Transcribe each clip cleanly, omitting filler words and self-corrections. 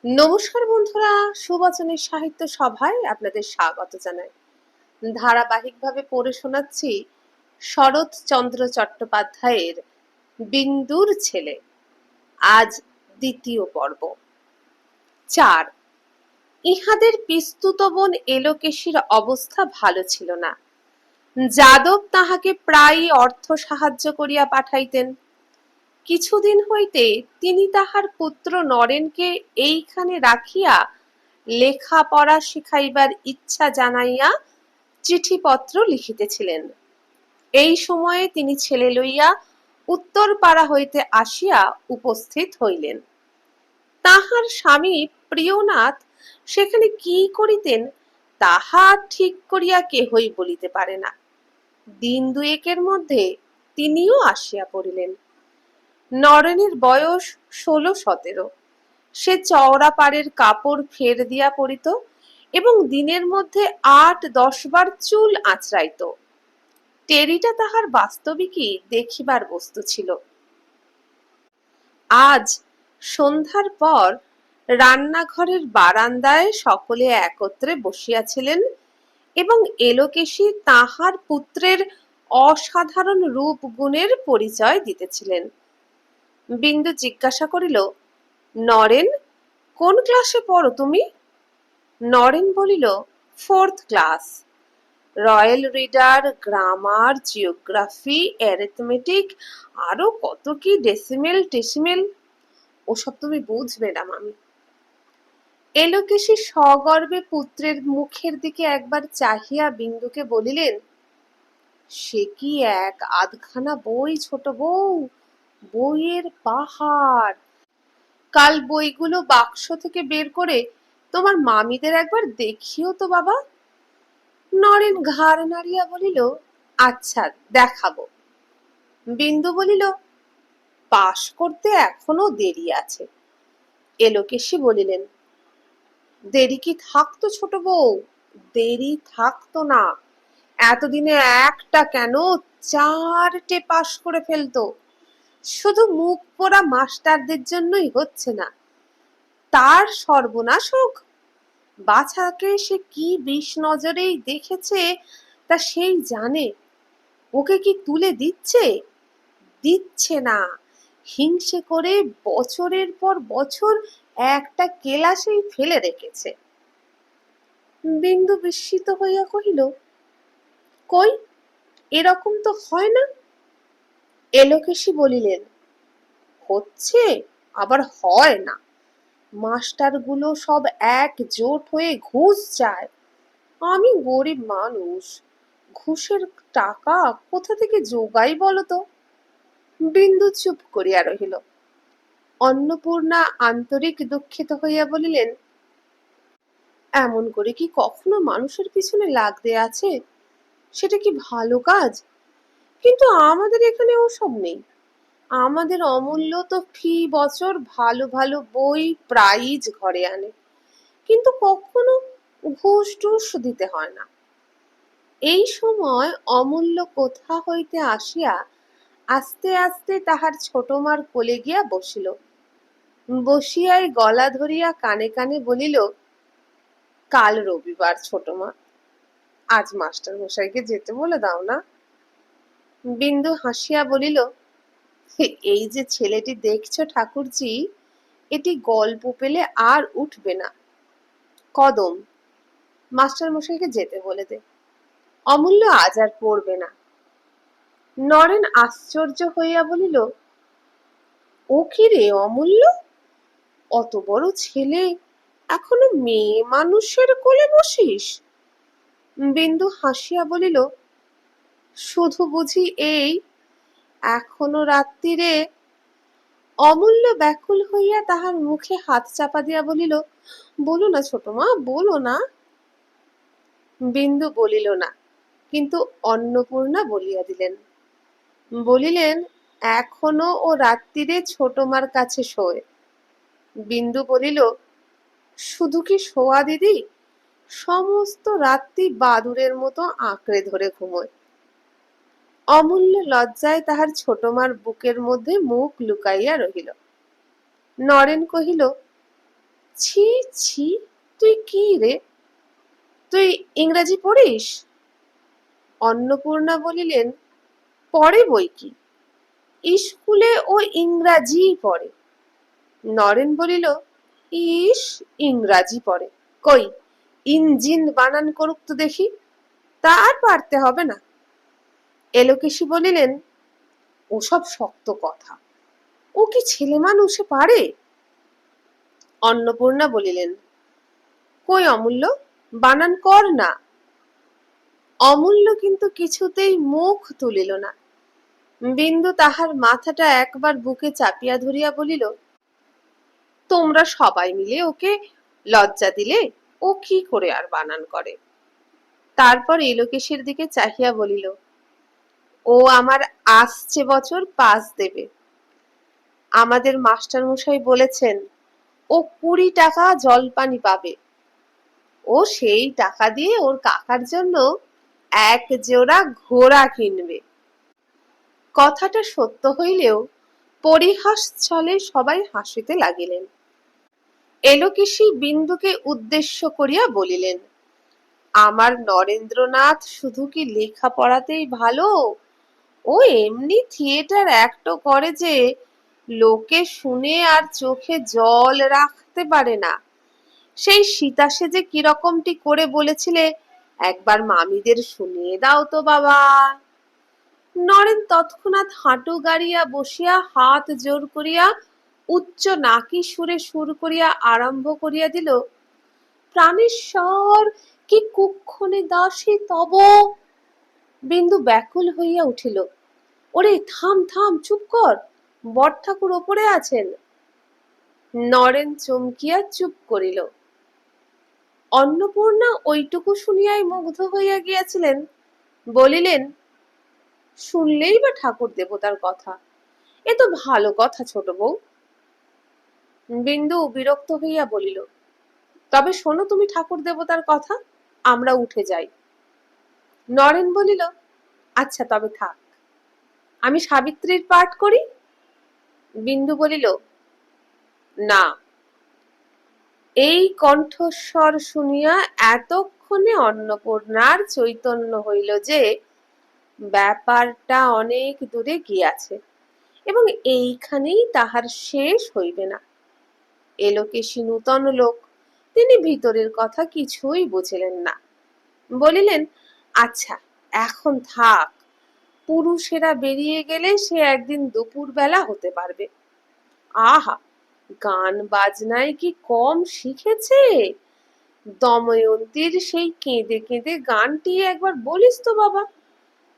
নমস্কার বন্ধুরা, সুবচনের সাহিত্য সভায় আপনাদের স্বাগত জানাই। ধারাবাহিকভাবে পড়ে শোনাচ্ছি শরৎচন্দ্র চট্টোপাধ্যায়ের বিন্দুর ছেলে। আজ দ্বিতীয় পর্ব। 4। ইহাদের পিস্তুত বোন এলোকেশীর অবস্থা ভালো ছিল না। যাদব তাহাকে প্রায়ই অর্থ সাহায্য করিয়া পাঠাইতেন। কিছুদিন হইতে তিনি তাহার পুত্র নরেনকে এইখানে রাখিয়া লেখাপড়া শিখাইবার ইচ্ছা জানাইয়া চিঠিপত্র লিখিতেছিলেন। এই সময়ে তিনি ছেলে লইয়া উত্তরপাড়া হইতে আসিয়া উপস্থিত হইলেন। তাহার স্বামী প্রিয়নাথ সেখানে কি করিতেন তাহা ঠিক করিয়া কেহই বলিতে পারে না। দিন দুয়েকের মধ্যে তিনিও আসিয়া পড়িলেন। নরেনের বয়স 16-17। সে চওড়া পাড়ের কাপড় ফের দিয়া পরিত এবং দিনের মধ্যে 8-10 বার চুল আঁচড়াইত। টেরিটা তাহার বাস্তবিকই দেখিবার বস্তু ছিল। আজ সন্ধ্যার পর রান্নাঘরের বারান্দায় সকলে একত্রে বসিয়াছিলেন এবং এলোকেশী তাহার পুত্রের অসাধারণ রূপ গুণের পরিচয় দিতেছিলেন। বিন্দু জিজ্ঞাসা করিল, নরেন, কোন ক্লাসে পড়ো তুমি? নরেন বলিল, 4th class. Royal reader, grammar, geography, arithmetic, আরো কত কি ডেসিমেল টেসিমেল, ওসব তুমি বুঝবে না মামি। এলোকেশী সগর্বে পুত্রের মুখের দিকে একবার চাহিয়া বিন্দুকে বলিলেন, সে কি এক আধখানা বই ছোট বউ, বইয়ের পাহাড়। কাল বইগুলো বাক্স থেকে বের করে তোমার মামিদের একবার দেখিও তো বাবা। নরেন ঘাড় নাড়িয়া বলিল, আচ্ছা দেখাবো। বিন্দু বলিল, পাশ করতে এখনো দেরি আছে। এলোকেশী বলিলেন, দেরি কি থাকতো ছোট বউ? দেরি থাকতো না, এতদিনে একটা কেন 4টে পাশ করে ফেলতো। শুধু মুখ পোড়া মাস্টারদের জন্যই হচ্ছে না, তার সর্বনাশ হোক। বাছাকে সে কি বিষ নজরেই দেখেছে তা সেই জানে। ওকে কি তুলে দিচ্ছে? দিচ্ছে না। হিংসে করে বছরের পর বছর একটা কেলাসেই ফেলে রেখেছে। বিন্দু বিস্মিত হইয়া কহিল, কই, এরকম তো হয় না। এলোকেশী বলিলেন, হচ্ছে আবার হয় না। মাস্টারগুলো সব একজোট হয়ে ঘুষ চায়। আমি গরিব মানুষ, ঘুষের টাকা কোথা থেকে জোগাই বলতো? বিন্দু চুপ করিয়া রহিল। অন্নপূর্ণা আন্তরিক দুঃখিত হইয়া বলিলেন, এমন করে কি কখনো মানুষের পিছনে লাগতে আছে? সেটা কি ভালো কাজ? কিন্তু আমাদের এখানে ওসব নেই। আমাদের অমূল্য তো ফি বছর ভালো ভালো বই প্রাইজ ঘরে আনে, কিন্তু কখনো ঘুষ টুস দিতে হয় না। এই সময় অমূল্য কোথা হইতে আসিয়া আস্তে আস্তে তাহার ছোট মার কোলে গিয়া বসিল। বসিয়াই গলা ধরিয়া কানে কানে বলিল, কাল রবিবার ছোট মা, আজ মাস্টার মশাইকে যেতে বলে দাও না। বিন্দু হাসিয়া বলিল, এই যে ছেলেটি দেখছো ঠাকুরজি, এটি গল্প পেলে আর উঠবে না। কদম, মাস্টার মশাইকে যেতে বলে দে। অমূল্য আজ আর পড়বে না। নরেন আশ্চর্য হইয়া বলিল, ও কি রে অমূল্য, অত বড় ছেলে এখনো মেয়ে মানুষের কোলে বসিস? বিন্দু হাসিয়া বলিল, শুধু বুঝি এই এখনো রাত্রিরে। অমূল্য ব্যাকুল হইয়া তাহার মুখে হাত চাপা দিয়া বলিল, বলো না ছোট মা, বলো না। বিন্দু বলিল না, কিন্তু অন্নপূর্ণা বলিয়া দিলেন। বলিলেন, এখনো ও রাত্রিরে ছোট মার কাছে শোয়। বিন্দু বলিল, শুধু কি শোয়া দিদি, সমস্ত রাত্রি বাদুড়ের মতো আঁকড়ে ধরে ঘুমোয়। অমূল্য লজ্জায় তাহার ছোট মার বুকের মধ্যে মুখ লুকাইয়া রহিল। নরেন কহিল, ছি ছি, তুই কি রে, তুই ইংরাজি পড়িস? অন্নপূর্ণা বলিলেন, পড়ে বই কি, স্কুলে ও ইংরাজিই পড়ে। নরেন বলিল, ইস, ইংরাজি পড়ে, কই ইঞ্জিন বানান করুক তো দেখি। তা আর পারতে হবে না। এলোকেশী বলিলেন, ওসব শক্ত কথা, ও কি ছেলে মানুষে পারে? অন্নপূর্ণা বলিলেন, কই অমূল্য, বানান কর না। অমূল্য কিন্তু কিছুতেই মুখ তুলিল না। বিন্দু তাহার মাথাটা একবার বুকে চাপিয়া ধরিয়া বলিল, তোমরা সবাই মিলে ওকে লজ্জা দিলে, ও কি করে আর বানান করে। তারপর এলোকেশের দিকে চাহিয়া বলিল, ও আমার আসছে বছর পাস দেবে। আমাদের মাস্টার মশাই বলেছেন ও 20 টাকা জলপানি পাবে। ও সেই টাকা দিয়ে ওর কাকার জন্য এক জোড়া ঘোড়া কিনবে। কথাটা সত্য হইলেও পরিহাস ছলে সবাই হাসিতে লাগিলেন। এলোকেশী বিন্দুকে উদ্দেশ্য করিয়া বলিলেন, আমার নরেন্দ্রনাথ শুধু কি লেখাপড়াতেই ভালো, ও এমনি থিয়েটার অ্যাক্টও করে যে লোকে শুনে আর চোখে জল রাখতে পারে না। সেই সীতা সেজে কিরকমটি করে বলেছিলে, একবার মামিদের শুনিয়ে দাও তো বাবা। নরেন তৎক্ষণাৎ হাঁটু গাড়িয়া বসিয়া হাত জোর করিয়া উচ্চ নাকি সুরে সুর করিয়া আরম্ভ করিয়া দিল, প্রাণেশ্বর কি কুক্ষণে দাসী তব। বিন্দু ব্যাকুল হইয়া উঠিল, ওরে থাম থাম, চুপ কর, বড় ঠাকুর ওপরে আছেন। নরেন চমকিয়া চুপ করিল। অন্নপূর্ণা ওইটুকু শুনিয়াই মুগ্ধ হইয়া গিয়াছিলেন। বলিলেন, শুনলেই বা ঠাকুর দেবতার কথা, এ তো ভালো কথা ছোট বউ। বিন্দু বিরক্ত হইয়া বলিল, তবে শোনো তুমি ঠাকুর দেবতার কথা, আমরা উঠে যাই। নরেন বলিল, আচ্ছা তবে থাক, আমি সাবিত্রীর পাঠ করি। বিন্দু বলিল, না। এই কণ্ঠস্বর শুনিয়া এতক্ষণে অন্নপূর্ণার চৈতন্য হইল যে ব্যাপারটা অনেক দূরে গিয়াছে এবং এইখানেই তাহার শেষ হইবে না। এলোকেশী নূতন লোক, তিনি ভিতরের কথা কিছুই বুঝিলেন না। বলিলেন, আচ্ছা এখন থাক, পুরুষেরা বেরিয়ে গেলে সে একদিন দুপুর বেলা হতে পারবে। আহা, গান বাজনায় কি কম শিখেছে? দময়ন্তীর সেই কেঁদে কেঁদে গানটি একবার বলিস তো বাবা,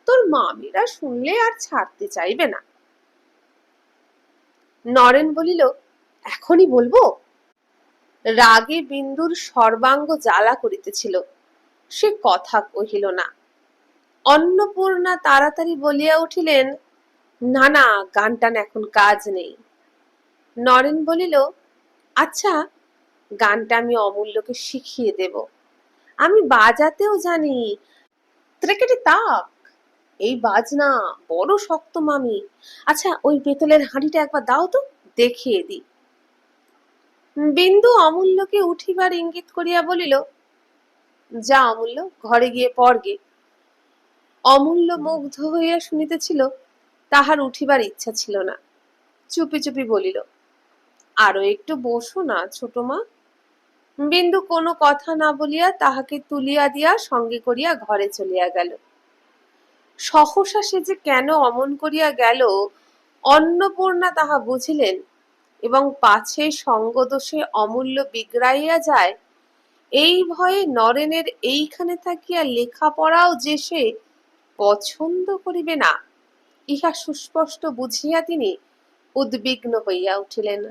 তোর মামিরা শুনলে আর ছাড়তে চাইবে না। নরেন বলিল, এখনই বলবো? রাগে বিন্দুর সর্বাঙ্গ জ্বালা করিতেছিল, সে কথা কহিল না। অন্নপূর্ণা তাড়াতাড়ি বলিয়া উঠিলেন, না না, গান টান এখন কাজ নেই। নরেন বলিল, আচ্ছা, গানটা আমি অমূল্যকে শিখিয়ে দেব, আমি বাজাতেও জানি। ত্রেকেটে তাক, এই বাজনা বড় শক্ত মামি। আচ্ছা, ওই পেতলের হাঁড়িটা একবার দাও তো, দেখিয়ে দি। বিন্দু অমূল্যকে উঠিবার ইঙ্গিত করিয়া বলিল, যা অমূল্য, ঘরে গিয়ে পড় গে। অমূল্য মুগ্ধ হইয়া শুনিতেছিল, তাহার উঠিবার ইচ্ছা ছিল না। চুপি চুপি বলিল, আরো একটু বসো না ছোট মা। বিন্দু কোনো কথা না বলিয়া তাহাকে তুলিয়া দিয়া সঙ্গে করিয়া ঘরে চলিয়া গেল। সহসা সে যে কেন অমন করিয়া গেল অন্নপূর্ণা তাহা বুঝিলেন, এবং পাছে সঙ্গদোষে অমূল্য বিগড়াইয়া যায় এই ভয়ে নরেনের এইখানে থাকিয়া লেখাপড়াও যে সে পছন্দ করিবে না, ইহা সুস্পষ্ট বুঝিয়া তিনি উদ্বিগ্ন হইয়া উঠিলেন।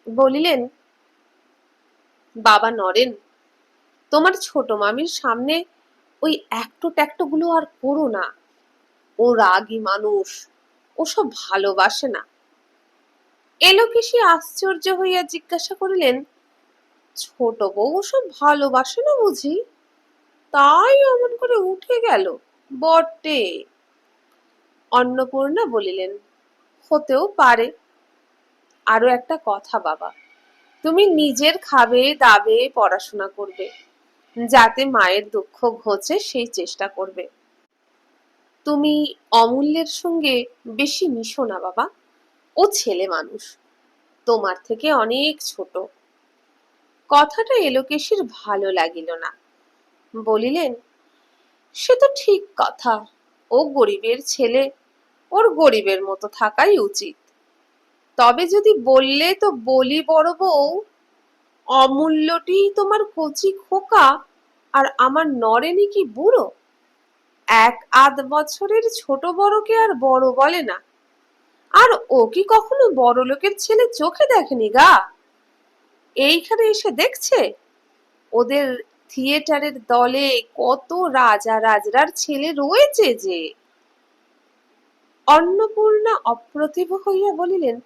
বলিলেন, বাবা নরেন, তোমার ছোট মামির সামনে ওই একটো ট্যাক্টো গুলো আর করো না, ও রাগী মানুষ, ওসব ভালোবাসে না। এলোকেশী আশ্চর্য হইয়া জিজ্ঞাসা করিলেন, ছোট বউ ওসব ভালোবাসে না বুঝি? তাই অমন করে উঠে গেল বটে। অন্নপূর্ণা বলিলেন, হতেও পারে। আরো একটা কথা বাবা, তুমি নিজের খাবে দাবে পড়াশোনা করবে, যাতে মায়ের দুঃখ ঘোচে সেই চেষ্টা করবে। তুমি অমূল্যের সঙ্গে বেশি মিশো না বাবা, ও ছেলে মানুষ, তোমার থেকে অনেক ছোট। কথাটা এলোকেশীর ভালো লাগিল না। বলিলেন, সে তো ঠিক কথা, ও গরিবের ছেলে, ওর গরিবের মতো থাকাই উচিত। তবে যদি বললে তো বলি বড় বউ, অমূল্যটি তোমার কচি খোকা, আর আমার নরেনি কি বুড়ো? এক আধ বছরের ছোট বড়কে আর বড় বলে না। আর ও কি কখনো বড় লোকের ছেলে চোখে দেখেনি গা? এইখানে এসে দেখছে ওদের থিয়েটারের দলে কত রাজা রাজরার ছেলে রয়েছে যে। অন্নপূর্ণা অপ্রতিভ হইয়া বলিলেন,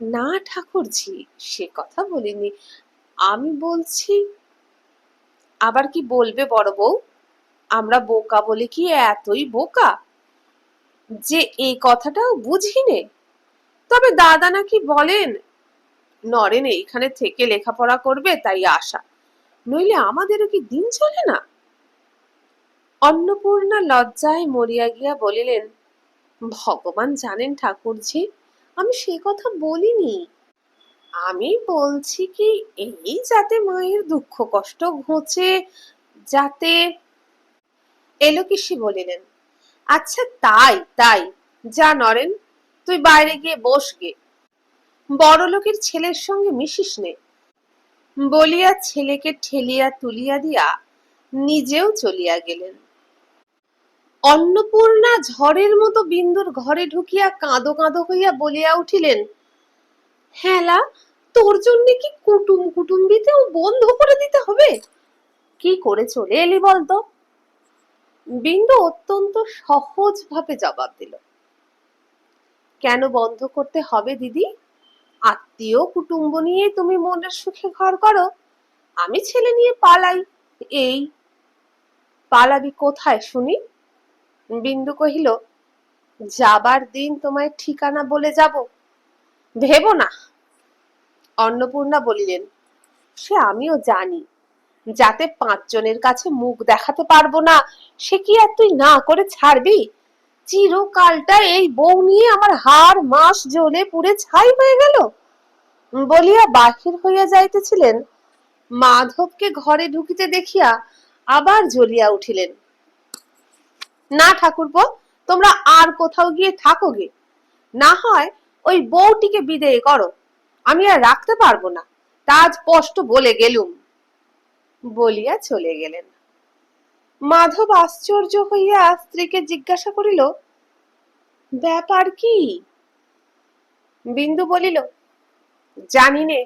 না ঠাকুরঝি, সে কথা বলিনি, আমি বলছি। আবার কি বলবে বড় বউ? আমরা বোকা বলে কি এতই বোকা যে এই কথাটাও বুঝি নে? তবে দাদা নাকি বলেন নরেন এইখানে থেকে লেখাপড়া করবে, তাই আশা, নইলে আমাদেরও কি দিন চলে না? অন্নপূর্ণা লজ্জায় মরিয়া গিয়া বলিলেন, ভগবান জানেন ঠাকুরঝি, আমি সে কথা বলিনি। আমি বলছি কি, এই যাতে মায়ের দুঃখ কষ্ট ঘুচে, যাতে। এলোকেশী বলিলেন, আচ্ছা তাই তাই, যা নরেন, তুই বাইরে গিয়ে বস গে, বড় লোকের ছেলের সঙ্গে মিশিস নে। বলিয়া ছেলেকে ঠেলিয়া তুলিয়া দিয়া নিজেও চলিয়া গেলেন। অন্নপূর্ণা ঝড়ের মতো বিন্দুর ঘরে ঢুকিয়া কাঁদো কাঁদো হইয়া বলিয়া উঠিলেন, হেলা, তোর জন্য কি কুটুম কুটুম্বিতেও বন্ধ করে দিতে হবে? কি করে চলে এলি বলতো? বিন্দু অত্যন্ত সহজ ভাবে জবাব দিল, কেন বন্ধ করতে হবে দিদি? আত্মীয় কুটুম্ব নিয়ে তুমি মনের সুখে ঘর করো, আমি ছেলে নিয়ে পালাই। এই পালাবি কোথায় শুনি? বিন্দু কহিল, যাবার দিন তোমায় ঠিকানা বলে যাব, ভেবো না। অন্নপূর্ণা বলিলেন, সে আমিও জানি, যাতে 5 জনের কাছে মুখ দেখাতে পারবো না, সে কি আর তুই না করে ছাড়বি? চিরকালটা এই বউ নিয়ে আমার হাড় মাস জ্বলে পুড়ে ছাই হয়ে গেল। বলিয়া বাহির হইয়া যাইতেছিলেন, মাধবকে ঘরে ঢুকিতে দেখিয়া আবার জ্বলিয়া উঠিলেন, না ঠাকুরপো, তোমরা আর কোথাও গিয়ে থাকো গে, না হয় ওই বউটিকে বিদেয় করো, আমি আর রাখতে পারবো না, তা আজ স্পষ্ট বলে গেলুম। বলিয়া চলে গেলেন। মাধব আশ্চর্য হইয়া স্ত্রীকে জিজ্ঞাসা করিল, ব্যাপার কি? বিন্দু বলিল, জানি নে,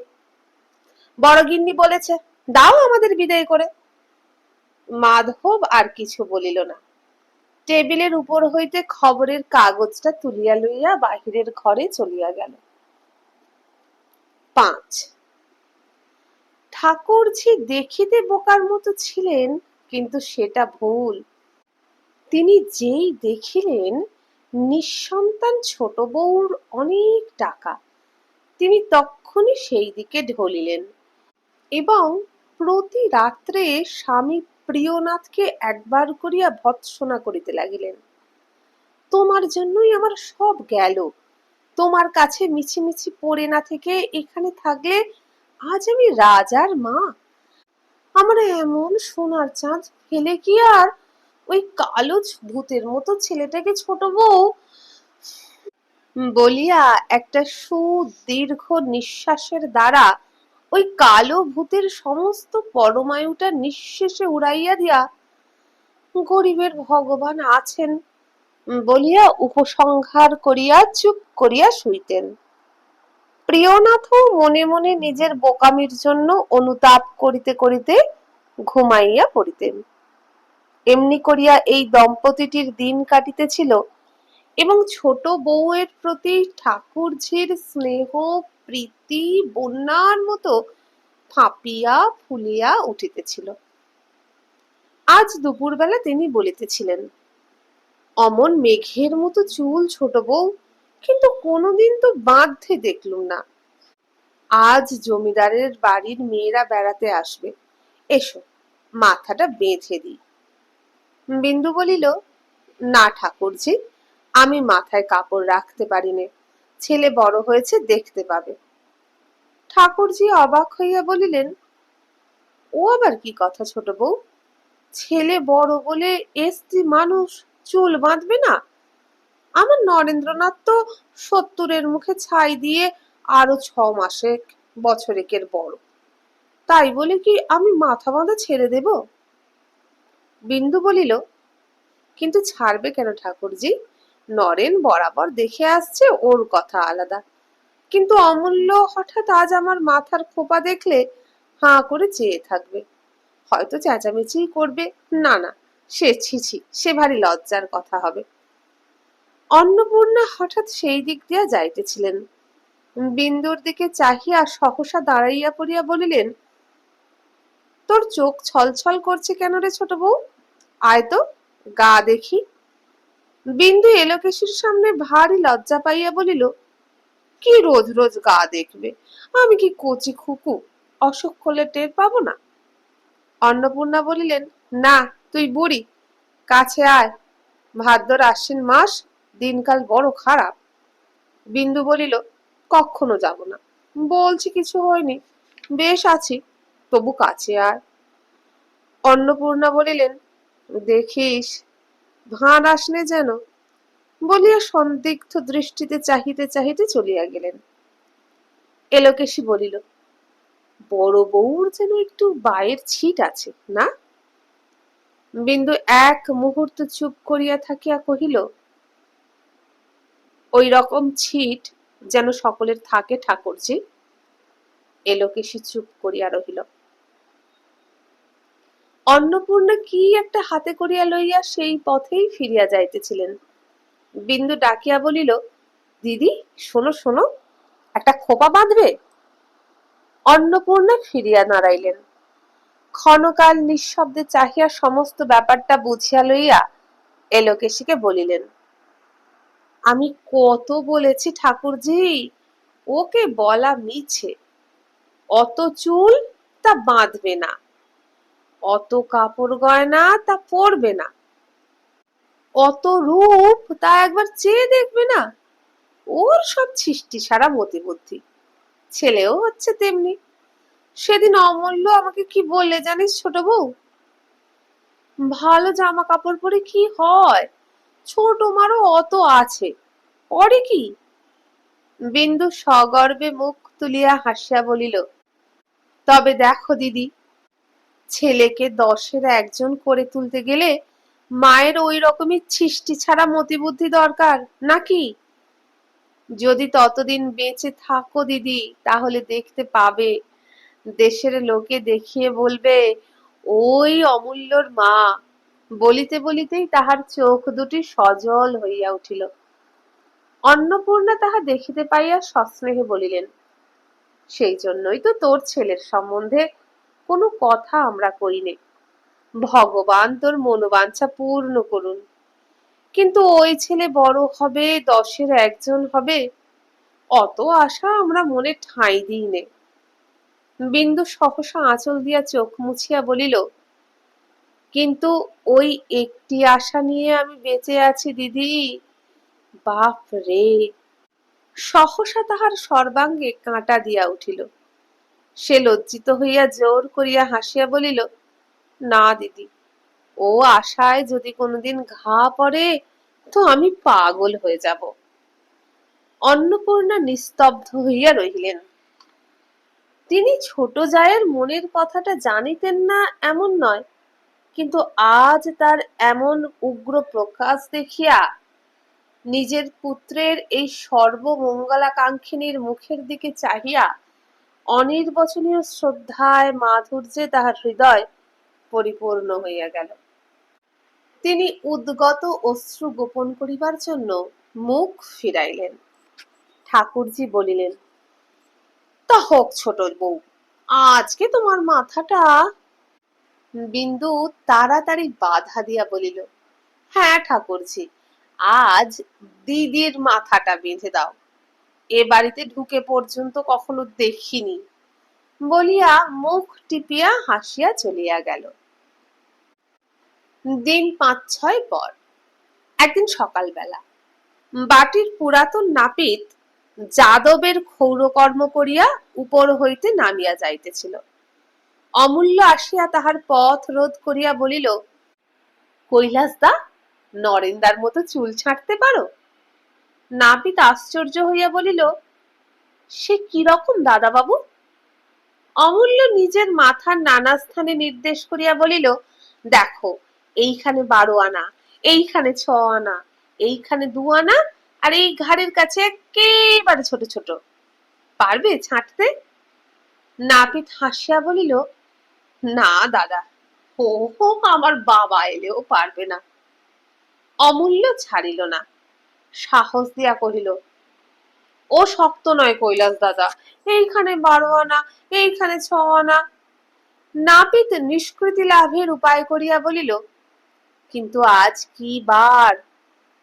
বড় গিন্নি বলেছে দাও আমাদের বিদায় করে। মাধব আর কিছু বলিল না, টেবিলের উপর হইতে খবরের কাগজটা তুলিয়া লইয়া বাহিরের ঘরে চলিয়া গেল। 5 ঠাকুরঝি দেখিতে বোকার মতো ছিলেন, কিন্তু সেটা ভুল। তিনি যেই দেখিলেন নিঃসন্তান ছোট বউর অনেক টাকা, তিনি তক্ষুনি সেই দিকে ঢলিলেন এবং প্রতি রাত্রে স্বামী প্রিয়নাথকে একবার করিয়া ভৎসনা করিতে লাগিলেন, তোমার জন্যই আমার সব গেল, তোমার কাছে মিছিমিছি পড়ে না থেকে এখানে থাকলে আজ আমি রাজার মা, আমার এমন সোনার চাঁদ ফেলে কি আর ওই কালো ভূতের মতো ছেলেটাকে ছোট বউ। বলিয়া একটা সুদীর্ঘ নিঃশ্বাসের দ্বারা ওই কালো ভূতের সমস্ত পরমায়ুটা নিঃশেষে উড়াইয়া দিয়া গরিবের ভগবান আছেন বলিয়া উপসংহার করিয়া চুপ করিয়া শুইতেন। প্রিয়নাথও মনে মনে নিজের বোকামির জন্য অনুতাপ করিতে করিতে ঘুমাইয়া পড়িতেন। এমনি করিয়া এই দম্পতিটির দিন কাটিতেছিল এবং ছোট বউয়ের প্রতি ঠাকুরঝির স্নেহ প্রীতি বন্যার মতো ফাঁপিয়া ফুলিয়া উঠিতেছিল। আজ দুপুরবেলা তিনি বলিতেছিলেন, অমন মেঘের মতো চুল ছোট বউ, কিন্তু কোনোদিন তো বাঁধতে দেখলুম না। আজ জমিদারের বাড়ির মেয়েরা বেড়াতে আসবে, এসো মাথাটা বেঁধে দিই। বিন্দু বলিল, না ঠাকুরজি, আমি মাথায় কাপড় রাখতে পারি নে, ছেলে বড় হয়েছে, দেখতে পাবে। ঠাকুরজি অবাক হইয়া বলিলেন, ও আবার কি কথা ছোট বউ? ছেলে বড় বলে এস্তি মানুষ চুল বাঁধবে না? আমার নরেন্দ্রনাথ তো 70-এর মুখে ছাই দিয়ে আরো 6 মাসেক বছরেকের বড়, তাই বলে কি আমি মাথা বাঁধা ছেড়ে দেব? বিন্দু বলিল, কিন্তু ছাড়বে কেন ঠাকুরজি? নরেন বরাবর দেখে আসছে, ওর কথা আলাদা, কিন্তু অমূল্য হঠাৎ আজ আমার মাথার খোপা দেখলে হাঁ করে চেয়ে থাকবে, হয়তো চেঁচামেচি করবে। না না, সে ছিছি, সে ভারী লজ্জার কথা হবে। অন্নপূর্ণা হঠাৎ সেই দিক দিয়া যাইতেছিলেন, বিন্দুর দিকে চাহিয়া সহসা দাঁড়াইয়া পড়িয়া বলিলেন, তোর চোখ ছলছল করছে কেন রে ছোট বউ? আয় তো, গা দেখি। বিন্দু এলোকেশীর সামনে ভারী লজ্জা পাইয়া বলিল, কি রোজ রোজ গা দেখবে? আমি কি কচি খুকু, অসুখ হলে টের পাবো না? অন্নপূর্ণা বলিলেন, না, তুই বুড়ি, কাছে আয়, ভাদ্র আশ্বিন মাস, দিনকাল বড় খারাপ। বিন্দু বলিল, কখনো যাব না, বলছি কিছু হয়নি, বেশ আছি, তবু কাছে আয়। অন্নপূর্ণা বলিলেন, দেখিস, ভাঁড় আসনে যেন, বলিয়া সন্দিগ্ধ দৃষ্টিতে চাহিতে চাহিতে চলিয়া গেলেন। এলোকেশী বলিল, বড় বউর যেন একটু বায়ের ছিট আছে না? বিন্দু এক মুহূর্ত চুপ করিয়া থাকিয়া কহিল, ওই রকম ছিট যেন সকলের থাকে ঠাকুরজি। এলোকেশী চুপ করিয়া রহিল। অন্নপূর্ণা কি একটা হাতে করিয়া লইয়া সেই পথেই ফিরিয়া যাইতেছিলেন। বিন্দু ডাকিয়া বলিল, দিদি, শোনো শোনো, একটা খোপা বাঁধবে? অন্নপূর্ণা ফিরিয়া দাঁড়াইলেন, ক্ষণকাল নিঃশব্দে চাহিয়া সমস্ত ব্যাপারটা বুঝিয়া লইয়া এলোকেশীকে বলিলেন, আমি কত বলেছি ঠাকুরজি, ওকে বলা মিছে, অত চুল তা বাঁধবে না, অত কাপড় গয়না তা পরবে না, অত রূপ তা একবার চেয়ে দেখবে না, ওর সব ছিষ্টি সারা মতি বুদ্ধি, ছেলেও হচ্ছে তেমনি। সেদিন অমূল্য আমাকে কি বললে জানিস ছোট বউ? ভালো জামা কাপড় পরে কি হয়, ছোট মারও অত আছে, পরে কি? বিন্দু সগর্বে মুখ তুলিয়া হাসিয়া বলিল, তবে দেখো দিদি, ছেলেকে 10-এর একজন করে তুলতে গেলে মায়ের ওই রকমই ছিষ্টি ছাড়া মতিবুদ্ধি দরকার নাকি? যদি ততদিন বেঁচে থাকো দিদি, তাহলে দেখতে পাবে, দেশের লোকে দেখিয়ে বলবে, ওই অমূল্যর মা। বলিতে বলিতেই তাহার চোখ দুটি সজল হইয়া উঠিল। অন্নপূর্ণা তাহা দেখিতে পাইয়া সস্নেহে বলিলেন, সেই জন্যই তো তোর ছেলের সম্বন্ধে কোনো কথা আমরা কইনে, ভগবান তোর মনোবাঞ্ছা পূর্ণ করুন। কিন্তু ওই ছেলে বড় হবে, 10-এর একজন হবে, অত আশা আমরা মনে ঠাঁই দিই নে। বিন্দু সহসা আঁচল দিয়া চোখ মুছিয়া বলিল, কিন্তু ওই একটি আশা নিয়ে আমি বেঁচে আছি দিদি, বাপ রে। সহসা তাহার সর্বাঙ্গে কাঁটা দিয়া উঠিল। সে লজ্জিত হইয়া জোর করিয়া হাসিয়া বলিল, না দিদি, ও আশায় যদি কোনোদিন ঘা পড়ে তো আমি পাগল হয়ে যাব। অন্নপূর্ণা নিস্তব্ধ হইয়া রহিলেন। তিনি ছোট জায়ের মনের কথাটা জানিতেন না এমন নয়, কিন্তু আজ তার এমন উগ্র প্রকাশ দেখিয়া নিজের পুত্রের এই সর্বমঙ্গলাকাঙ্ক্ষিনীর মুখের দিকে চাহিয়া অনির্বচনীয় শ্রদ্ধায় মাধুর্যে তাহার হৃদয় পরিপূর্ণ হইয়া গেল। তিনি উদ্গত অশ্রু গোপন করিবার জন্য মুখ ফিরাইলেন। ঠাকুরজি বলিলেন, তা হোক ছোট বউ, আজকে তোমার মাথাটা। বিন্দু তাড়াতাড়ি বাধা দিয়া বলিল, হ্যাঁ ঠাকুরজি, আজ দিদির মাথাটা বেঁধে দাও। এ বাড়িতে ঢুকে পর্যন্ত কখনো দেখিনি, বলিয়া মুখ টিপিয়া হাসিয়া চলিয়া গেল। দিন ৫-৬ পর একদিন সকালবেলা বাটির পুরাতন নাপিত যাদবের ক্ষৌরকর্ম করিয়া উপর হইতে নামিয়া যাইতেছিল। অমূল্য আসিয়া তাহার পথ রোধ করিয়া বলিল, কৈলাস দা, নরেন্দার মতো চুল ছাঁটতে পারো? নাপিত আশ্চর্য হইয়া বলিল, সে কি রকম দাদা বাবু? অমূল্য নিজের মাথার নানা স্থানে নির্দেশ করিয়া বলিল, দেখো, এইখানে 12 আনা, এইখানে 6 আনা, এইখানে 2 আনা, আর এই ঘাড়ের কাছে একেবারে ছোট ছোট। পারবে ছাঁটতে? নাপিত হাসিয়া বলিল, না দাদা, ও আমার বাবা এলেও পারবে না। অমূল্য ছাড়িল না, সাহস দিয়া কহিল, ও শক্ত নয় কৈলাস দাদা, এইখানে 12 আনা, এইখানে 6 আনা। নাপিত নিষ্কৃতি লাভের উপায় করিয়া বলিল, কিন্তু আজ কি বার?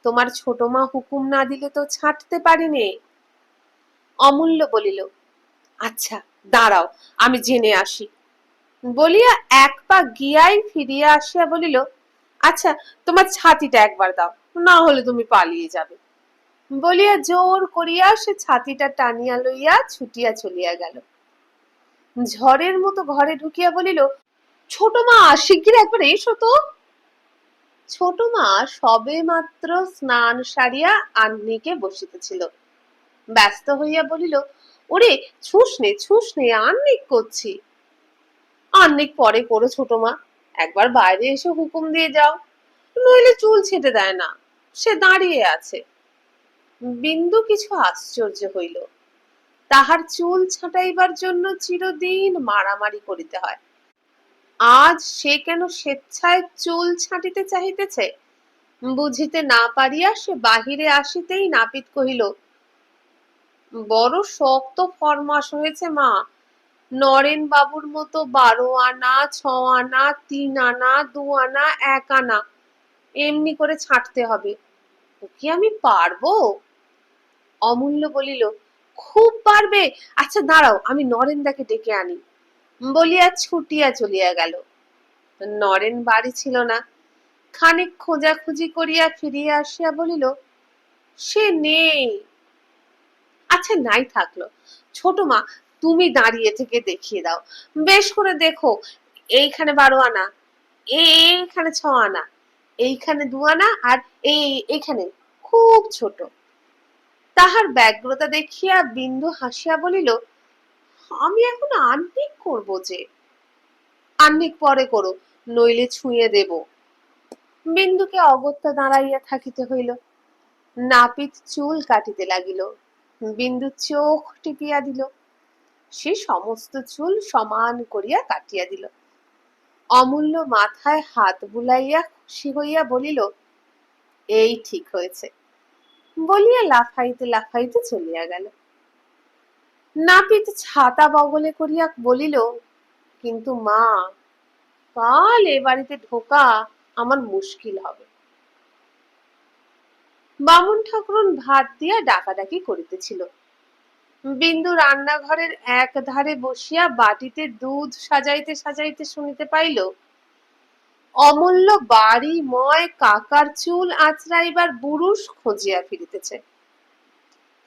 তোমার ছোট মা হুকুম না দিলে তো ছাঁটতে পারিনে। অমূল্য বলিল, আচ্ছা দাঁড়াও, আমি জেনে আসি। বলিয়া এক পা গিয়াই ফিরিয়া আসিয়া বলিল, আচ্ছা তোমার ছাতিটা একবার দাও, না হলে তুমি পালিয়ে যাবে। বলিয়া জোর করিয়া সে ছাতিটা টানিয়া লইয়া ছুটিয়া চলিয়া গেল। ঝড়ের মতো ঘরে ঢুকিয়া বলিল, ছোট মা, শিগগির একবার এসো তো। ছোট মা সবে মাত্র স্নান সারিয়া আহ্নিকে বসিতেছিল। ব্যস্ত হইয়া বলিল, ওরে ছুস নে, আহ্নিক করছি। আহ্নিক পরে করো ছোট মা, একবার বাইরে এসে হুকুম দিয়ে যাও, নইলে চুল ছেটে দেয় না, সে দাঁড়িয়ে আছে। বিন্দু কিছু আশ্চর্য হইল, তাহার চুল ছাঁটাইবার জন্য চিরদিন মারামারি করিতে হয়, আজ সে কেন স্বেচ্ছায় চুল ছাঁটিতে চাহিতেছে? বুঝিতে না পারিয়া সে বাহিরে আসিতেই নাপিত কহিল, বড় শক্ত ফরমাস হয়েছে মা, নরেন বাবুর মতো 12 আনা, 6 আনা, 3 আনা, 2 আনা, 1 আনা এমনি করে ছাঁটতে হবে। ও কি আমি পারবো? অমূল্য বলিল, খুব পারবে, আচ্ছা দাঁড়াও, আমি নরেনদাকে ডেকে আনি। বলিয়া ছুটিয়া চলিয়া গেল। নরেন বাড়ি ছিল না। খানিক খোঁজাখুঁজি করিয়া ফিরিয়া আসিয়া বলিল, সে নেই। আচ্ছা নাই থাকলো, ছোট মা তুমি দাঁড়িয়ে থেকে দেখিয়ে দাও, বেশ করে দেখো, এইখানে 12 আনা, এইখানে 6 আনা, এইখানে 2 আনা, আর এইখানে খুব ছোট। তাহার ব্যগ্রতা দেখিয়া বিন্দু হাসিয়া বলিল, আমি এখন আহ্নিক করবো যে? আহ্নিক পরে করো, নইলে ছুঁয়ে দেব। বিন্দুকে অগত্যা দাঁড়াইয়া থাকিতে হইল। নাপিত চুল কাটিতে লাগিল। বিন্দু চোখ টিপিয়া দিল, সে সমস্ত চুল সমান করিয়া কাটিয়া দিল। অমূল্য মাথায় হাত বুলাইয়া খুশি হইয়া বলিল, এই ঠিক হয়েছে, বলিয়া লাফাইতে লাফাইতে চলিয়া গেল। নাপিত ছাতা বগলে করিয়া বলিল, কিন্তু মা, কাল এ বাড়িতে ঢোকা আমার মুশকিল হবে। বামুন ঠাকুরন ভাত দিয়া ডাকাডাকি করিতেছিল। বিন্দু রান্নাঘরের এক ধারে বসিয়া বাটিতে দুধ সাজাইতে সাজাইতে শুনিতে পাইল, অমূল্য বাড়িময় কাকার চুল আঁচড়াইবার বুরুষ খুঁজিয়া ফিরিতেছে।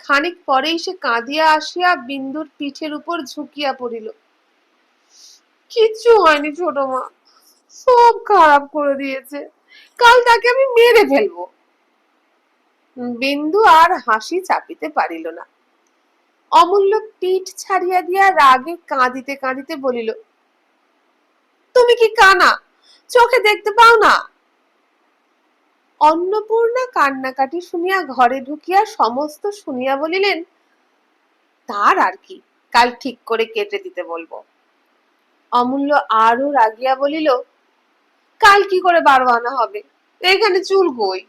খানিক পরেই সে কাঁদিয়া আসিয়া বিন্দুর পিঠের উপর ঝুঁকিয়া পড়িল। কিচ্ছু হয়নি ছোট মা, সব খারাপ করে দিয়েছে, কাল তাকে আমি মেরে ফেলবো। বিন্দু আর হাসি চাপিতে পারিল না। অমূল্য পিঠ ছাড়িয়া দিয়া রাগে কাঁদিতে কাঁদিতে বলিল, তুমি কি কানা, চোখে দেখতে পাও না? অন্নপূর্ণা কান্নাকাটি শুনিয়া ঘরে ঢুকিয়া সমস্ত শুনিয়া বলিলেন, তার আর কি, কাল ঠিক করে কেটে দিতে বলবো। অমূল্য আরো রাগিয়া বলিল, কাল কি করে 12 আনা হবে, এখানে চুল কই?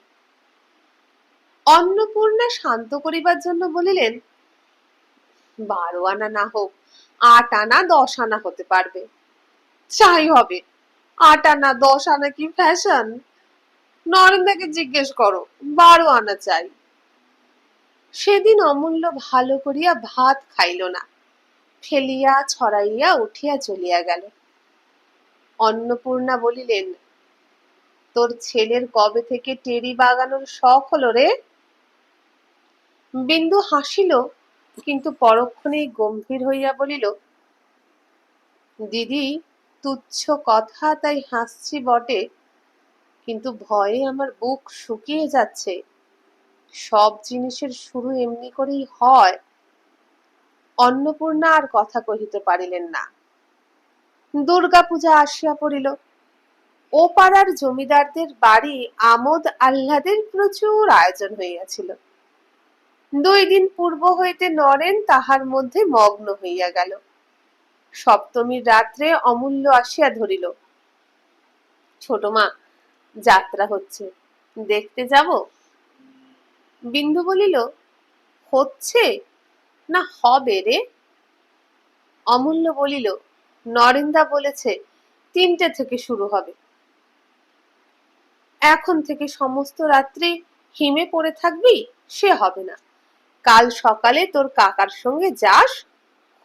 অন্নপূর্ণা শান্ত করিবার জন্য বলিলেন, 12 আনা না হোক, 8 আনা 10 আনা হতে পারবে। চাই হবে, 8 আনা 10 আনা কি ফ্যাশন? নরেন্দাকে জিজ্ঞেস করো, 12 আনা চাই। সেদিন অমূল্য ভালো করিয়া ভাত খাইল না, ফেলিয়া ছড়াইয়া উঠিয়া চলিয়া গেল। অন্নপূর্ণা বলিলেন, তোর ছেলের কবে থেকে টেরি বাগানোর শখ হলো রে? বিন্দু হাসিল, কিন্তু পরক্ষণেই গম্ভীর হইয়া বলিল, দিদি, তুচ্ছ কথা, তাই হাসছি বটে, কিন্তু ভয়ে আমার বুক শুকিয়ে যাচ্ছে। সব জিনিসের শুরু এমনি করেই হয়। অন্নপূর্ণা আর কথা কহিতে পারিলেন না। দুর্গা পূজা আসিয়া পড়িল। ও পাড়ার জমিদারদের বাড়ি আমোদ আহ্লাদের প্রচুর আয়োজন হইয়াছিল। 2 দিন পূর্ব হইতে নরেন তাহার মধ্যে মগ্ন হইয়া গেল। সপ্তমীর রাত্রে অমূল্য আসিয়া ধরিল, ছোট মা, যাত্রা হচ্ছে, দেখতে যাব? বিন্দু বলিল, হচ্ছে না হবে রে? অমূল্য বলিল, নরেনদা বলেছে 3টে থেকে শুরু হবে। এখন থেকে সমস্ত রাত্রি হিমে পড়ে থাকবি? সে হবে না। কাল সকালে তোর কাকার সঙ্গে যাস,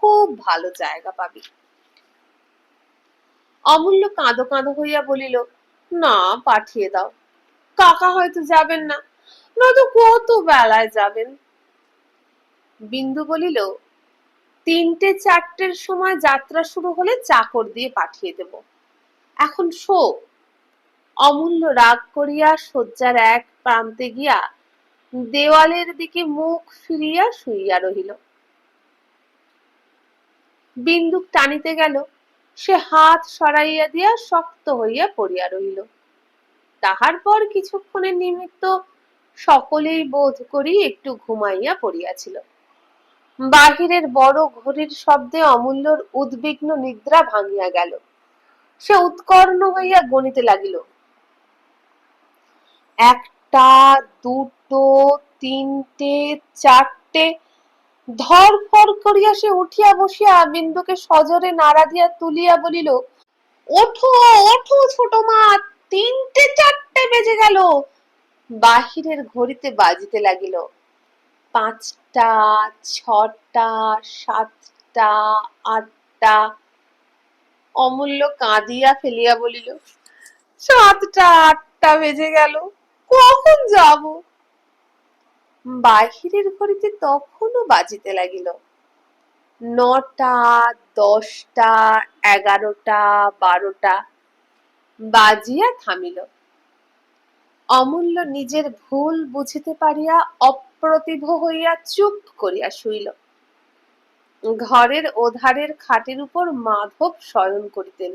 খুব ভালো জায়গা পাবি। অমূল্য কাঁদো কাঁদো হইয়া বলিল, না, পাঠিয়ে দাও। কাকা হয়তো যাবেন না, নয়তো কত বেলায় যাবেন। বিন্দু বলিল, 3টে-4টের সময় যাত্রা শুরু হলে চাকর দিয়ে পাঠিয়ে দেব। এখন শো। অমূল্য রাগ করিয়া শয্যার এক প্রান্তে গিয়া দেওয়ালের দিকে মুখ ফিরিয়া শুইয়া রহিল। বিন্দুক টানিতে গেল, সে হাত সরাইয়া দিয়া শক্ত হইয়া পড়িয়া রহিল। তাহার পর কিছুক্ষণের নিমিত্ত সকলেই বোধ করি একটু ঘুমাইয়া পড়িয়াছিল। বাহিরের বড় ঘড়ির শব্দে অমূল্যর উদ্বিগ্ন নিদ্রা ভাঙিয়া গেল। সে উৎকর্ণ হইয়া গণিতে লাগিল, 1টা, 2টো, 3টে, 4টে। ধরফর করিয়া সে উঠিয়া বসিয়া বিন্দুকে সজোরে নাড়া দিয়া তুলিয়া বলিল, ওঠো ওঠো ছোট মা, 3টে-4টে বেজে গেল। বাহিরের ঘড়িতে বাজিতে লাগিল 5টা, 6টা, 7টা, 8টা। অমূল্য কাঁদিয়া ফেলিয়া বলিল, 7টা 8টা বেজে গেল, কখন যাব? বাহিরের ঘড়িতে তখনও বাজিতে লাগিল 9টা, 10টা, 11টা, 12টা। বাজিয়া থামিল। অমূল্য নিজের ভুল বুঝিতে পারিয়া অপ্রতিভ হইয়া চুপ করিয়া শুইল। ঘরের ওধারের খাটের উপর মাধব শয়ন করিতেন।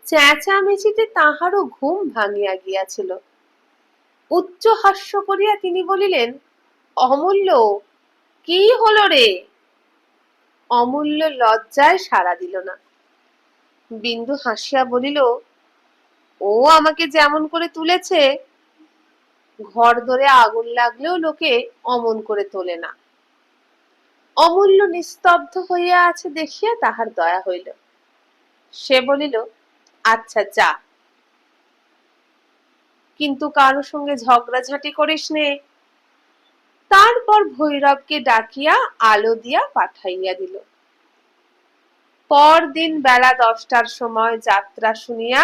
চেঁচামেচিতে তাহারও ঘুম ভাঙিয়া গিয়াছিল। উচ্চ হাস্য করিয়া তিনি বলিলেন, অমূল্য, কি হলো রে? অমূল্য লজ্জায় সাড়া দিল না। বিন্দু হাসিয়া বলিল, ও আমাকে যেমন করে তুলেছে, ঘর দরে আগুন লাগলেও লোকে অমন করে তোলে না। অমূল্য নিস্তব্ধ হইয়া আছে দেখিয়া তাহার দয়া হইল। সে বলিল, আচ্ছা যা, কিন্তু কারো সঙ্গে ঝগড়াঝাটি করিস নে। তারপর ভৈরবকে ডাকিয়া আলো দিয়া পাঠাইয়া দিল। পরদিন বেলা 10টার সময় যাত্রা শুনিয়া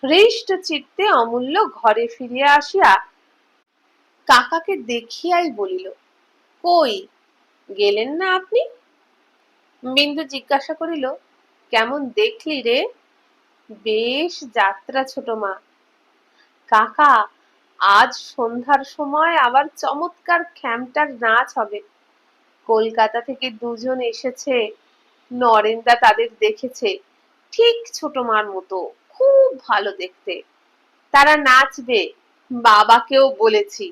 হৃষ্ট চিত্তে অমূল্য ঘরে ফিরিয়া আসিয়া কাকাকে দেখিয়াই বলিল, কই গেলেন না আপনি? বিন্দু জিজ্ঞাসা করিল, কেমন দেখলি রে? বেশ যাত্রা ছোট মা। কাকা, আজ সন্ধ্যার সময় আবার চমৎকার খ্যামটার নাচ হবে। কলকাতা থেকে 2জন এসেছে, নরেনদা তাদের দেখেছে, ঠিক ছোট মার মতো, খুব ভালো দেখতে। তারা নাচবে, বাবাকেও বলেছি।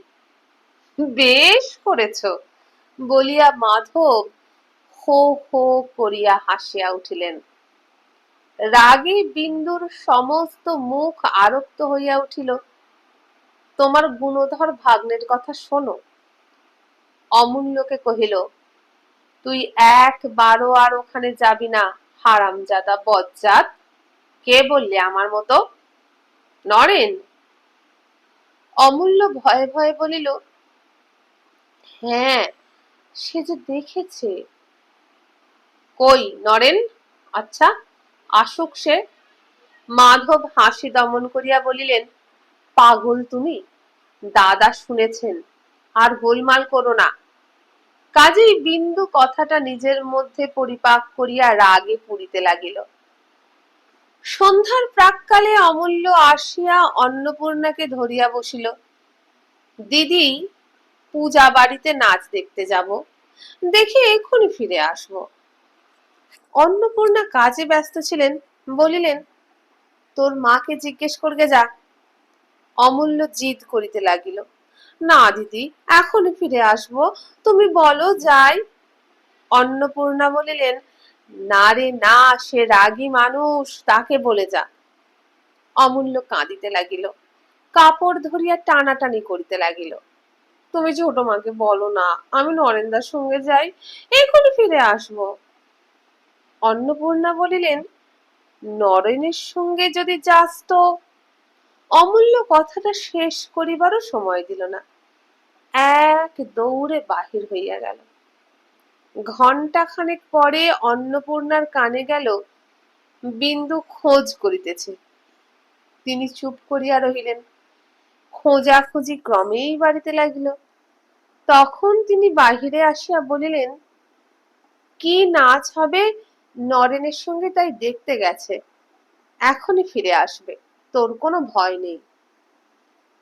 বেশ করেছ, বলিয়া মাধব হো হো করিয়া হাসিয়া উঠিলেন। রাগে বিন্দুর সমস্ত মুখ আরক্ত হইয়া উঠিল। তোমার গুণধর ভাগ্নের কথা শোনো। অমূল্যকে কহিল, তুই একবারও আর ওখানে যাবি না, হারামজাদা বজ্জাত। কে বললে আমার মতো? নরেন। অমূল্য ভয়ে ভয়ে বলিল, হ্যাঁ, সে যে দেখেছে। কই নরেন? আচ্ছা, আসুক সে। মাধব হাসি দমন করিয়া বলিলেন, পাগল তুমি, দাদা শুনেছেন, আর গোলমাল করো না। কাজেই বিন্দু কথাটা নিজের মধ্যে পরিপাক করিয়া রাগে পুড়িতে লাগিল। সন্ধ্যার প্রাক্কালে অমূল্য আসিয়া অন্নপূর্ণাকে ধরিয়া বসিল। দিদি, পূজা বাড়িতে নাচ দেখতে যাব, দেখে এক্ষুনি ফিরে আসবো। অন্নপূর্ণা কাজে ব্যস্ত ছিলেন, বলিলেন, তোর মাকে জিজ্ঞেস করগে যা। অমূল্য জিদ করিতে লাগিল, না দিদি, এখনই ফিরে আসবো, তুমি বলো যাই। অন্নপূর্ণা বলিলেন, না রে না, সে রাগী মানুষ, তাকে বলে যা। অমূল্য কাঁদিতে লাগিল, কাপড় ধরিয়া টানাটানি করিতে লাগিল। তুমি ছোট মাকে বলো না, আমি নরেন্দার সঙ্গে যাই, এখনই ফিরে আসবো। অন্নপূর্ণা বলিলেন, নরেনের সঙ্গে যদি যাস তো। অমূল্য কথাটা শেষ করিবারও সময় দিল না, এক দৌড়ে বাহির হইয়া গেল। ঘণ্টা খানেক পরে অন্নপূর্ণার কানে গেল, বিন্দু খোঁজ করিতেছে। তিনি চুপ করিয়া রহিলেন। খোঁজাখুঁজি ক্রমেই বাড়িতে লাগিল। তখন তিনি বাহিরে আসিয়া বলিলেন, কি নাচ হবে, নরেনের সঙ্গে তাই দেখতে গেছে, এখনই ফিরে আসবে, তোর কোনো ভয় নেই।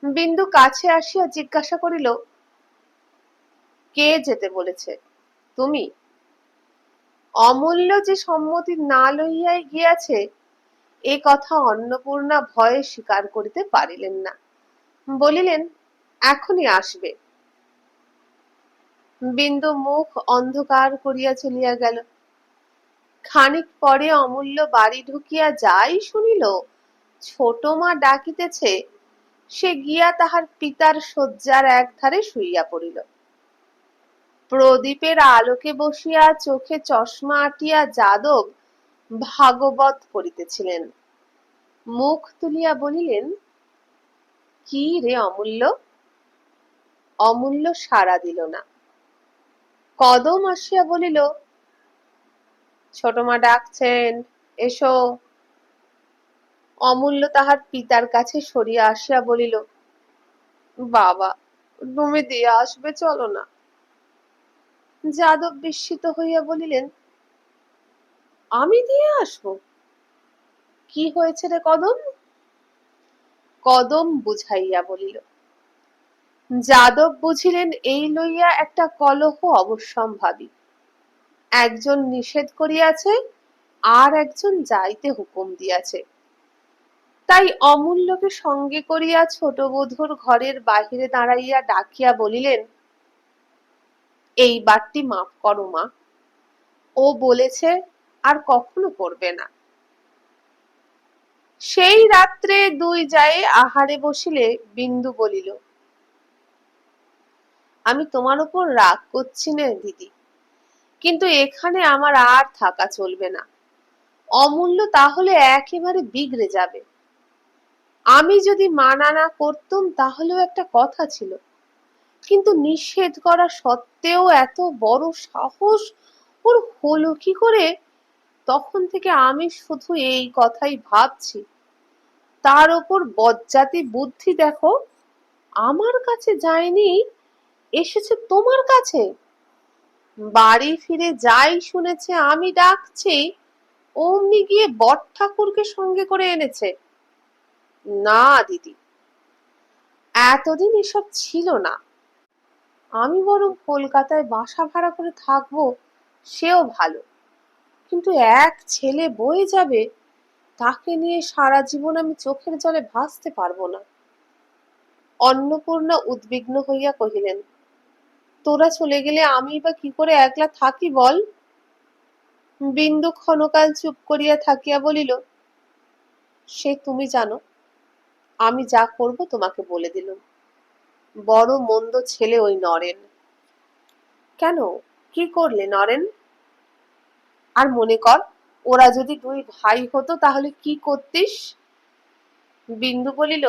বিন্দু কাছে আসিয়া জিজ্ঞাসা করিল, কে যেতে বলেছে? তুমি? অমূল্য যে সম্মতি না লইয়াই গিয়াছে, এ কথা অন্নপূর্ণা ভয়ে স্বীকার করিতে পারিলেন না, বলিলেন, এখনই আসবে। বিন্দু মুখ অন্ধকার করিয়া চলিয়া গেল। খানিক পরে অমূল্য বাড়ি ঢুকিয়া যাই শুনিল, ছোট মা ডাকিতেছে, সে গিয়া তাহার পিতার শয্যার একধারে শুইয়া পড়িল। প্রদীপের আলোকে বসিয়া চোখে চশমা আটিয়া যাদব ভাগবত পড়িতেছিলেন। মুখ তুলিয়া বলিলেন, কি রে অমূল্য? অমূল্য সাড়া দিল না। কদম আসিয়া বলিল, ছোট মা ডাকছেন, এসো। অমূল্য তাহার পিতার কাছে সরিয়া আসিয়া বলিল, বাবা, তুমি দিয়ে আসবে, চলো না। যাদব বিস্মিত হইয়া বলিলেন, আমি দিয়ে আসবো? কি হয়েছে রে কদম? কদম বুঝাইয়া বলিল। যাদব বুঝিলেন এই লইয়া একটা কলহ অবশ্যম্ভাবী। একজন নিষেধ করিয়াছে, আর একজন যাইতে হুকুম দিয়াছে। তাই অমূল্যকে সঙ্গে করিয়া ছোট বধূর ঘরের বাহিরে দাঁড়াইয়া ডাকিয়া বলিলেন, এই বারটি মাফ করো মা, ও বলেছে আর কখনো করবে না। সেই রাত্রে দুই যায় আহারে বসিলে বিন্দু বলিল, আমি তোমার উপর রাগ করছি না দিদি, কিন্তু এখানে আমার আর থাকা চলবে না। অমূল্য তাহলে একেবারে বিগড়ে যাবে। আমি যদি মানা না করতুম তাহলেও একটা কথা ছিল, কিন্তু নিষেধ করা সত্ত্বেও এত বড় সাহস ওর হলো কি করে? তখন থেকে আমি শুধু এই কথাই ভাবছি। তার ওপর বজ্জাতি বুদ্ধি দেখো, আমার কাছে যায়নি, এসেছে তোমার কাছে। বাড়ি ফিরে যাই শুনেছে আমি ডাকছি, অমনি গিয়ে বট ঠাকুরকে সঙ্গে করে এনেছে। না দিদি, এতদিন এসব ছিল না। আমি বরং কলকাতায় বাসা ভাড়া করে থাকবো, সেও ভালো, কিন্তু এক ছেলে বয়ে যাবে, তাকে নিয়ে সারা জীবন আমি চোখের জলে ভাসতে পারবো না। অন্নপূর্ণা উদ্বিগ্ন হইয়া কহিলেন, তোরা চলে গেলে আমি বা কি করে একলা থাকি বল? বিন্দু ক্ষণকাল চুপ করিয়া থাকিয়া বলিল, সে তুমি জানো, আমি যা করব তোমাকে বলে দিলুম। বড় মন্দ ছেলে ওই নরেন। কেন, কি করলে নরেন? আর মনে কর, ওরা যদি দুই ভাই হতো তাহলে কি করতিস? বিন্দু বলিল,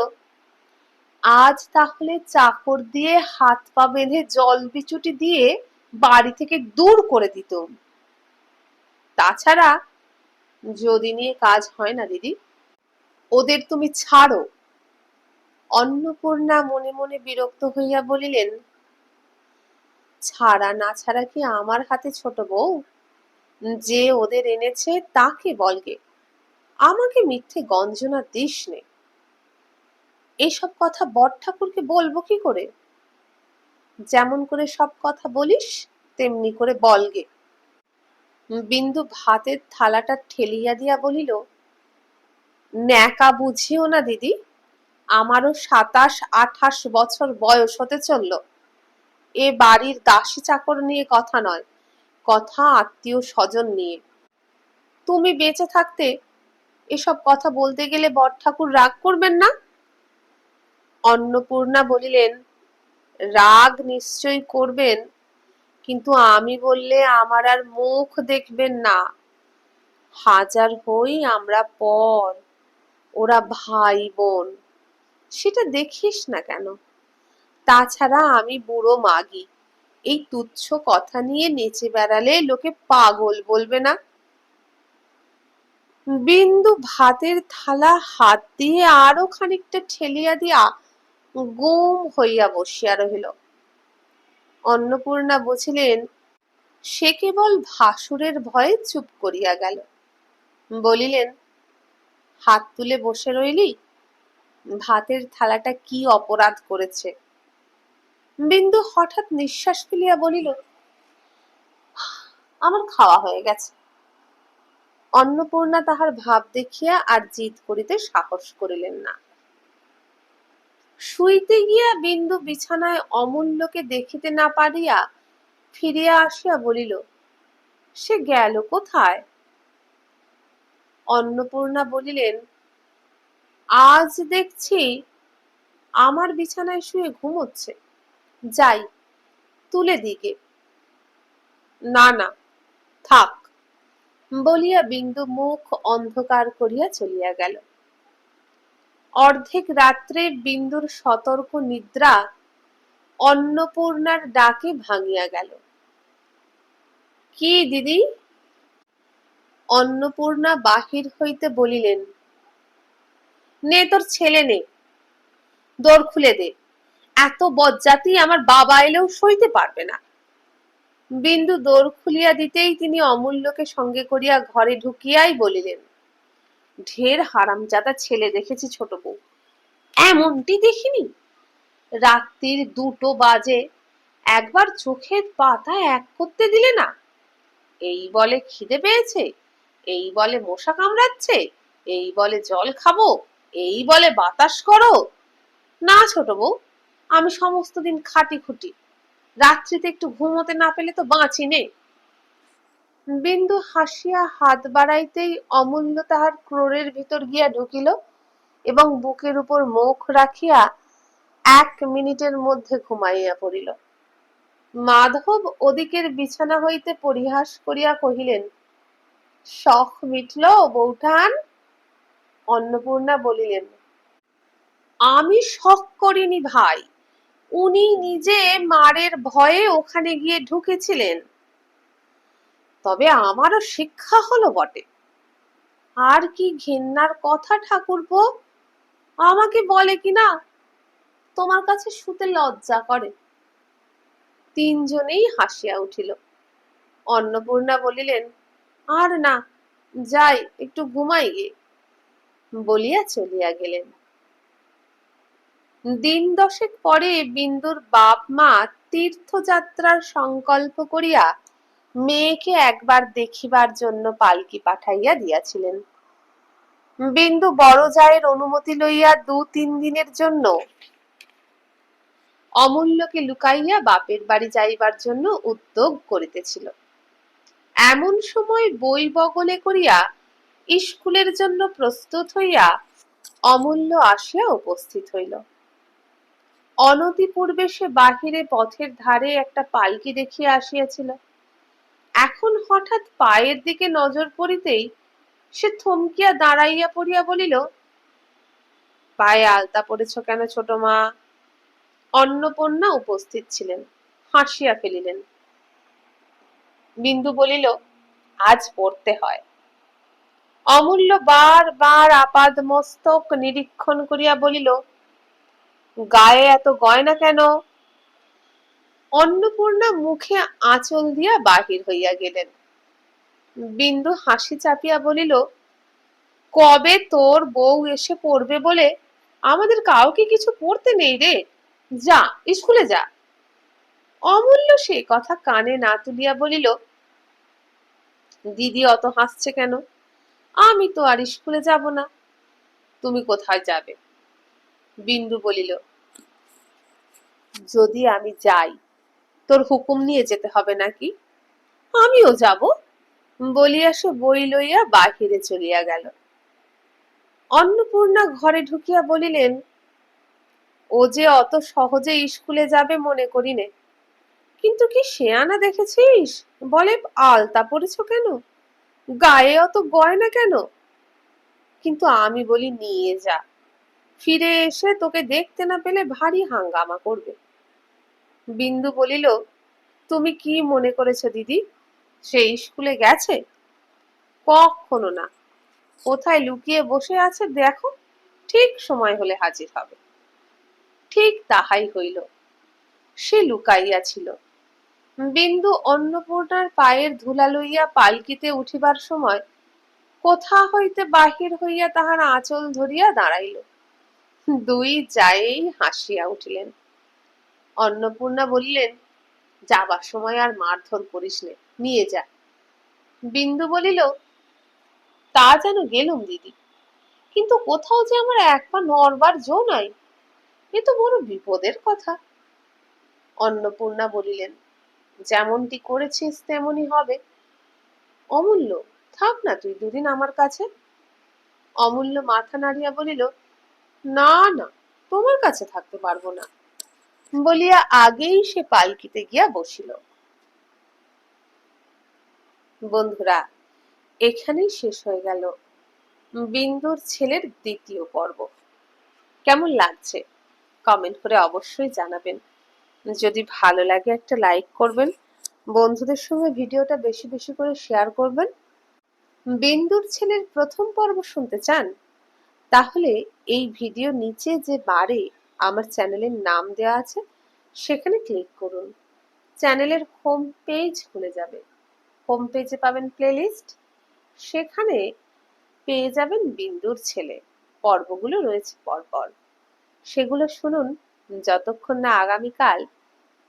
আজ তাহলে চাকর দিয়ে হাত পা বেঁধে জল বিচুটি দিয়ে বাড়ি থেকে দূর করে দিত। তাছাড়া যদি নিয়ে কাজ হয় না দিদি, ওদের তুমি ছাড়ো। অন্নপূর্ণা মনে মনে বিরক্ত হইয়া বলিলেন, ছাড়া না ছাড়া কি আমার হাতে ছোট বউ? যে ওদের এনেছে তাকে বলগে, আমাকে মিথ্যে গঞ্জনা দিস নে। এসব কথা বড় ঠাকুরকে বলবো কি করে? যেমন করে সব কথা বলিস তেমনি করে বলগে। বিন্দু ভাতের থালাটা ঠেলিয়া দিয়া বলিল, ন্যাকা বুঝিও না দিদি, আমারও 27-28 বছর বয়স হতে চলল। এ বাড়ির দাসী চাকর নিয়ে কথা নয়, কথা আত্মীয় স্বজন নিয়ে। তুমি বেঁচে থাকতে এসব কথা বলতে গেলে বড় ঠাকুর রাগ করবেন না? অন্নপূর্ণা বলিলেন, রাগ নিশ্চয়ই করবেন, কিন্তু আমি বললে আমার আর মুখ দেখবেন না। হাজার হই আমরা পর, ওরা ভাই বোন, সেটা দেখিস না কেন? তাছাড়া আমি বুড়ো মাগি, এই তুচ্ছ কথা নিয়ে নেচে বেড়ালে লোকে পাগল বলবে না? বিন্দু ভাতের থালা হাত দিয়ে আরো খানিকটা ঠেলিয়া দিয়া গুম হইয়া বসিয়া রহিল। অন্নপূর্ণা বুঝিলেন সে কেবল ভাসুরের ভয়ে চুপ করিয়া গেল। বলিলেন, হাত তুলে বসে রইলি? ভাতের থালাটা কি অপরাধ করেছে? বিন্দু হঠাৎ নিঃশ্বাস ফেলিয়া বলিল, আমার খাওয়া হয়ে গেছে। অন্নপূর্ণা তাহার ভাব দেখিয়া আর জিদ করিতে সাহস করিলেন না। শুইতে গিয়া বিন্দু বিছানায় অমূল্যকে দেখিতে না পারিয়া ফিরিয়া আসিয়া বলিল, সে গেল কোথায়? অন্নপূর্ণা বলিলেন, আজ দেখছি আমার বিছানায় শুয়ে ঘুমোচ্ছে, যাই তুলে দিকে। না না, থাক, বলিয়া বিন্দু মুখ অন্ধকার করিয়া চলিয়া গেল। অর্ধেক রাত্রে বিন্দুর সতর্ক নিদ্রা অন্নপূর্ণার ডাকে ভাঙিয়া গেল। কি দিদি? অন্নপূর্ণা বাহির হইতে বলিলেন, নে তোর ছেলে নে, দোর খুলে দে, এত বজ্জাতি আমার বাবা এলেও সইতে পারবে না। বিন্দু দোর খুলিয়া দিতেই তিনি অমূল্যকে সঙ্গে করিয়া ঘরে ঢুকিয়াই বলিলেন, ঢের হারামজাদা ছেলে দেখেছি ছোট বউ, এমনটি দেখিনি। রাত্রির 2টো বাজে, একবার চোখের পাতা এক করতে দিলে না। এই বলে খিদে পেয়েছে, এই বলে মশা কামড়াচ্ছে, এই বলে জল খাবো, এই বলে বাতাস করো। না ছোট বউ, আমি সমস্ত দিন খাটি খুটি, রাত্রিতে একটু ঘুমোতে না পেলে তো বাঁচি নে। বিন্দু হাসিয়া হাত বাড়াইতেই অমূল্য তাহার ক্রোড়ের ভিতর গিয়া ঢুকিল এবং বুকের উপর মুখ রাখিয়া 1 মিনিটের মধ্যে ঘুমাইয়া পড়িল। মাধব ওদিকের বিছানা হইতে পরিহাস করিয়া কহিলেন, শখ মিটল বৌঠান? অন্নপূর্ণা বলিলেন, আমি শখ করিনি ভাই, উনি নিজে মারের ভয়ে ওখানে গিয়ে ঢুকেছিলেন। তবে আমারও শিক্ষা হলো বটে। আর কি ঘেন্নার কথা ঠাকুরপো, আমাকে বলে কিনা তোমার কাছে শুতে লজ্জা করে। 3 জনেই হাসিয়া উঠিল। অন্নপূর্ণা বলিলেন, আর না, যাই একটু ঘুমাই গে, বলিয়া চলিয়া গেলেন। দিন 10 পরে বিন্দুর বাপ মা তীর্থযাত্রার সংকল্প করিয়া মেয়েকে একবার দেখিবার জন্য পালকি পাঠাইয়া দিয়াছিলেন। বিন্দু বড় জায়ের অনুমতি লইয়া 2-3 দিনের জন্য অমূল্যকে লুকাইয়া বাপের বাড়ি যাইবার জন্য উদ্যোগ করিতেছিল। এমন সময় বই বগলে করিয়া স্কুলের জন্য প্রস্তুত হইয়া অমূল্য আসিয়া উপস্থিত হইল। অনতিপূর্বে সে বাহিরে পথের ধারে একটা পালকি দেখিয়া আসিয়াছিল। এখন হঠাৎ পায়ের দিকে নজর পড়িতেই সে থমকিয়া দাঁড়াইয়া পড়িয়া বলিল, পায়ে আলতা পড়েছ কেন ছোট মা? অন্নপূর্ণা উপস্থিত ছিলেন, হাসিয়া ফেলিলেন। বিন্দু বলিল, আজ পড়তে হয়। অমূল্য বার বার আপাদ মস্তক নিরীক্ষণ করিয়া বলিল, গায়ে এত গয়না কেন? অন্নপূর্ণা মুখে আঁচল দিয়া বাহির হইয়া গেলেন। বিন্দু হাসি চাপিয়া বলিল, কবে তোর বউ এসে পড়বে বলে আমাদের কাউকে কিছু পড়তে নেই রে, যা স্কুলে যা। অমূল্য সেই কথা কানে না তুলিয়া বলিল, দিদি অত হাসছে কেন? আমি তো আর স্কুলে যাব না। তুমি কোথায় যাবে? বিন্দু বলিল, যদি আমি যাই তোর হুকুম নিয়ে যেতে হবে নাকি? আমিও যাব। বলিয়া সে বই লইয়া বাহিরে চলিয়া গেল। অন্নপূর্ণা ঘরে ঢুকিয়া বলিলেন, ও যে অত সহজে স্কুলে যাবে মনে করি নে, কিন্তু কি শেয়ানা দেখেছিস? বলে আলতা পরেছ কেন? গায়ে অত গয়না কেন? কিন্তু আমি বলি নিয়ে যা, ফিরে এসে তোকে দেখতে না পেলে ভারী হাঙ্গামা করবে। বিন্দু বলিল, তুমি কি মনে করেছো দিদি সে স্কুলে গেছে? কখনো না। কোথায় লুকিয়ে বসে আছে দেখো, ঠিক সময় হলে হাজির হবে। ঠিক তাহাই হইল, সে লুকাইয়া ছিল। বিন্দু অন্নপূর্ণার পায়ের ধুলা লইয়া পালকিতে উঠিবার সময় কোথা হইতে বাহির হইয়া তাহার আঁচল ধরিয়া দাঁড়াইল। দুই যায়েই হাসিয়া উঠিলেন। অন্নপূর্ণা বলিলেন, যাবার সময় আর মারধর করিস নে, নিয়ে যা। বিন্দু বলিল, তা যেন গেলুম দিদি, কিন্তু কোথাও যে আমার এক পা নড়বার জো নাই, এ তো বড় বিপদের কথা। অন্নপূর্ণা বলিলেন, যেমনটি করেছিস তেমনই হবে। অমূল্য, থাক না তুই দুদিন আমার কাছে। অমূল্য মাথা নাড়িয়া বলিল, না না, তোমার কাছে থাকতে পারবো না, বলিয়া আগেই সে পালকিতে গিয়া বসিল। বন্ধুরা, এখানেই শেষ হয়ে গেল বিন্দুর ছেলের দ্বিতীয় পর্ব। কেমন লাগছে কমেন্ট করে অবশ্যই জানাবেন। যদি ভালো লাগে একটা লাইক করবেন, বন্ধুদের সঙ্গে ভিডিওটা বেশি বেশি করে শেয়ার করবেন। বিন্দুর ছেলের প্রথম পর্ব শুনতে চান? তাহলে এই ভিডিও নিচে যে বারে আমার চ্যানেলের নাম দেওয়া আছে সেখানে ক্লিক করুন। চ্যানেলের হোম পেজ খুলে যাবে। হোম পেজে পাবেন প্লেলিস্ট, সেখানে পেয়ে যাবেন বিন্দুর ছেলে। পর্বগুলো রয়েছে পরপর, সেগুলো শুনুন যতক্ষণ না আগামীকাল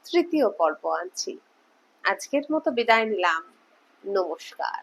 তৃতীয় পর্ব আনছি। আজকের মতো বিদায় নিলাম। নমস্কার।